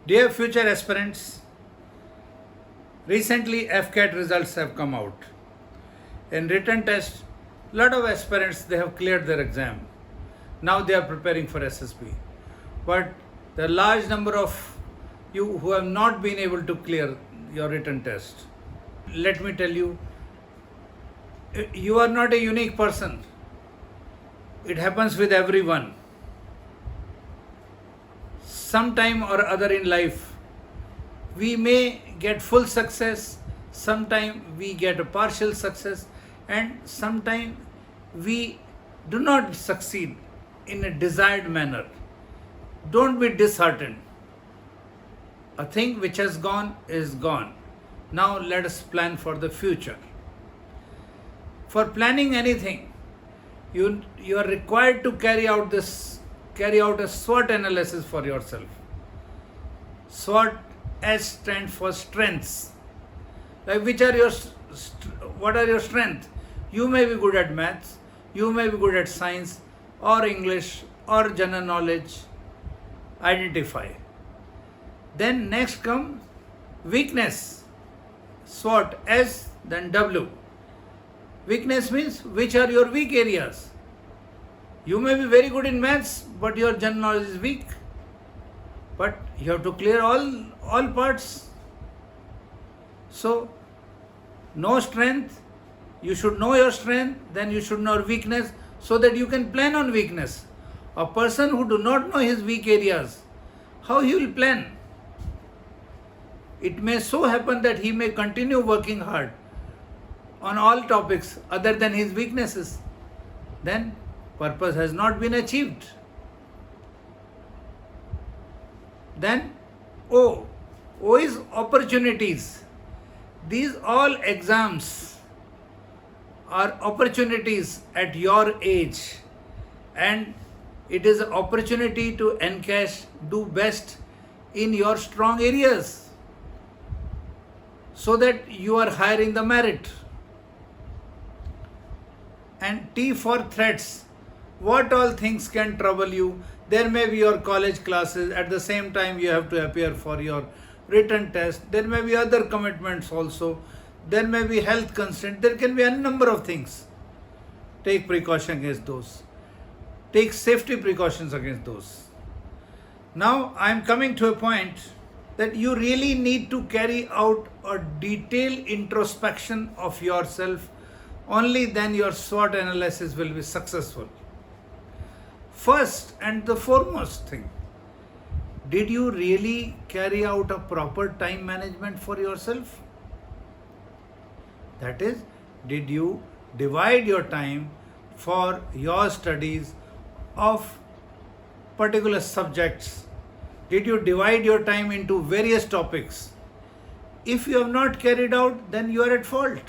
Dear future aspirants, recently FCAT results have come out. In written test, lot of aspirants they have cleared their exam. Now they are preparing for SSB. But the large number of you who have not been able to clear your written test. Let me tell you, you are not a unique person. It happens with everyone. Sometime or other in life, we may get full success, sometime we get a partial success, and sometime we do not succeed in a desired manner. Don't be disheartened. A thing which has gone is gone. Now let us plan for the future. For planning anything, you are required to carry out a SWOT analysis for yourself. SWOT, S stands for strengths. Like what are your strengths? You may be good at maths, you may be good at science or English or general knowledge. Identify. Then next come weakness. SWOT, S, then W. Weakness means which are your weak areas. You may be very good in maths, but your general knowledge is weak. But you have to clear all parts. So, no strength. You should know your strength, then you should know your weakness, so that you can plan on weakness. A person who do not know his weak areas, how he will plan? It may so happen that he may continue working hard on all topics other than his weaknesses. Then purpose has not been achieved. Then O. O is opportunities. These all exams are opportunities at your age, and it is an opportunity to encash, do best in your strong areas so that you are higher in the merit. And T for threats. What all things can trouble you? There may be your college classes. At the same time, you have to appear for your written test. There may be other commitments also. There may be health constraints. There can be a number of things. Take precaution against those. Take safety precautions against those. Now, I am coming to a point that you really need to carry out a detailed introspection of yourself. Only then your SWOT analysis will be successful. First and the foremost thing, did you really carry out a proper time management for yourself? That is, did you divide your time for your studies of particular subjects? Did you divide your time into various topics? If you have not carried out, then you are at fault.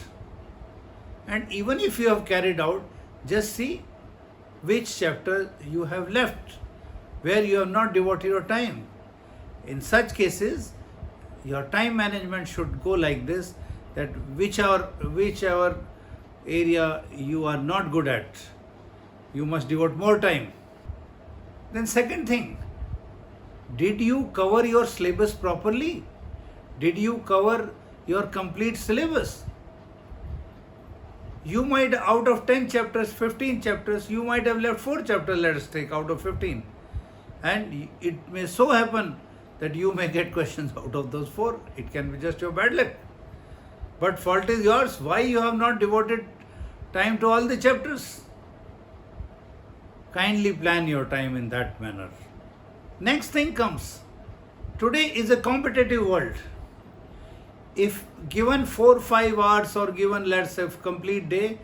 And even if you have carried out, just see which chapter you have left, where you have not devoted your time. In such cases, your time management should go like this, that whichever area you are not good at, you must devote more time. Then second thing, did you cover your syllabus properly? Did you cover your complete syllabus? You might, out of 10 chapters, 15 chapters, you might have left 4 chapters, let us take, out of 15. And it may so happen that you may get questions out of those 4. It can be just your bad luck. But fault is yours. Why you have not devoted time to all the chapters? Kindly plan your time in that manner. Next thing comes. Today is a competitive world. If given 4-5 hours or given, let's say, complete day,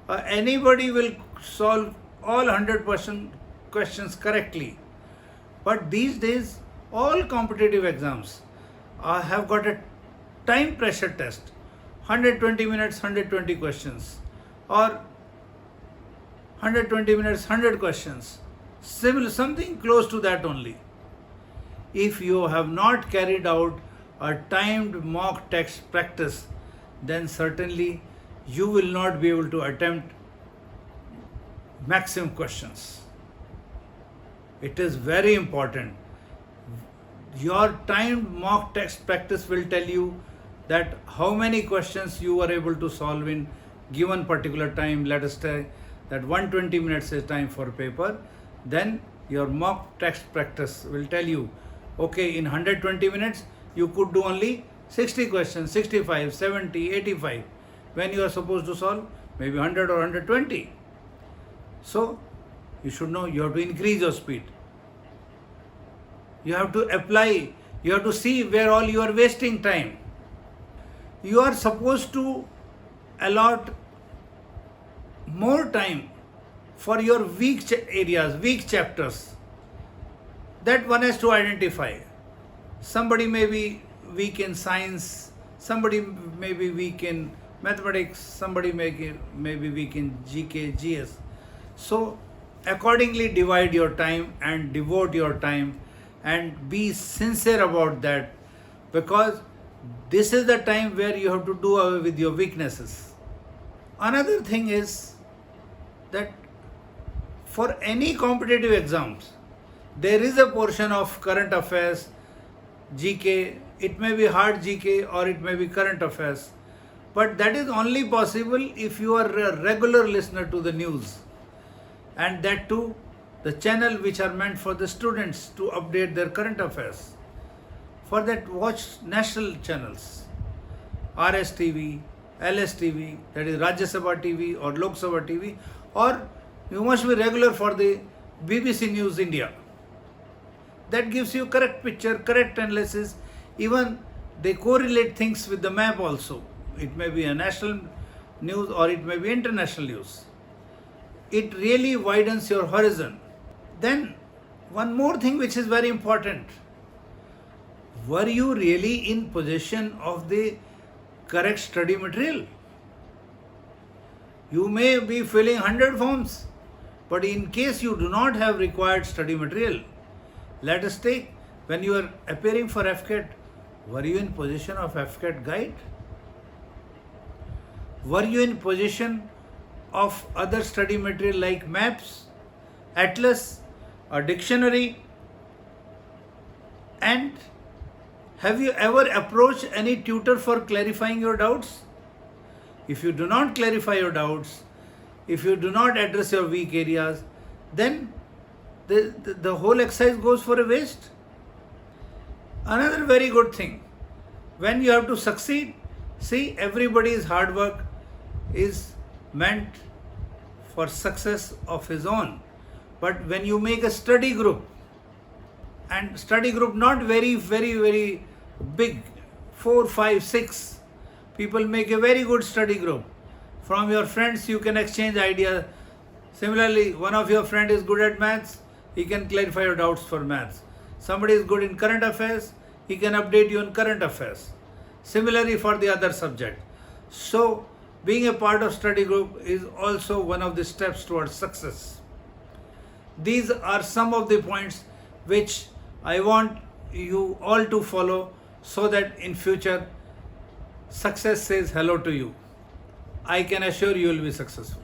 anybody will solve all 100% questions correctly. But these days, all competitive exams have got a time pressure test. 120 minutes, 120 questions. Or 120 minutes, 100 questions. Similar, something close to that only. If you have not carried out a timed mock text practice, then certainly you will not be able to attempt maximum questions. It is very important. Your timed mock test practice will tell you that how many questions you were able to solve in given particular time. Let us say that 120 minutes is time for paper. Then your mock test practice will tell you, okay, in 120 minutes you could do only 60 questions, 65, 70, 85. When you are supposed to solve maybe 100 or 120. So you should know you have to increase your speed. You have to apply, you have to see where all you are wasting time. You are supposed to allot more time for your weak areas, weak chapters. That one has to identify. Somebody may be weak in science, somebody may be weak in mathematics, somebody may be weak in GK, GS. So accordingly divide your time and devote your time and be sincere about that, because this is the time where you have to do away with your weaknesses. Another thing is that for any competitive exams, there is a portion of current affairs, GK. It may be hard GK or it may be current affairs, but that is only possible if you are a regular listener to the news, and that too the channel which are meant for the students to update their current affairs. For that, watch national channels, RSTV, LSTV, that is Rajya Sabha TV or Lok Sabha TV, or you must be regular for the BBC News India. That gives you correct picture, correct analysis. Even they correlate things with the map also. It may be a national news or it may be international news. It really widens your horizon. Then one more thing which is very important. Were you really in possession of the correct study material? You may be filling 100 forms, but in case you do not have required study material, let us take, when you are appearing for FCAT, were you in possession of FCAT guide? Were you in possession of other study material like maps, atlas, a dictionary? And have you ever approached any tutor for clarifying your doubts? If you do not clarify your doubts, if you do not address your weak areas, then the whole exercise goes for a waste. Another very good thing, when you have to succeed, see, everybody's hard work is meant for success of his own. But when you make a study group, and study group not very big, 4, 5, 6 people, make a very good study group. From your friends you can exchange ideas. Similarly, one of your friend is good at maths, he can clarify your doubts for maths. Somebody is good in current affairs, he can update you on current affairs. Similarly for the other subject. So being a part of study group is also one of the steps towards success. These are some of the points which I want you all to follow, so that in future success says hello to you. I can assure you will be successful.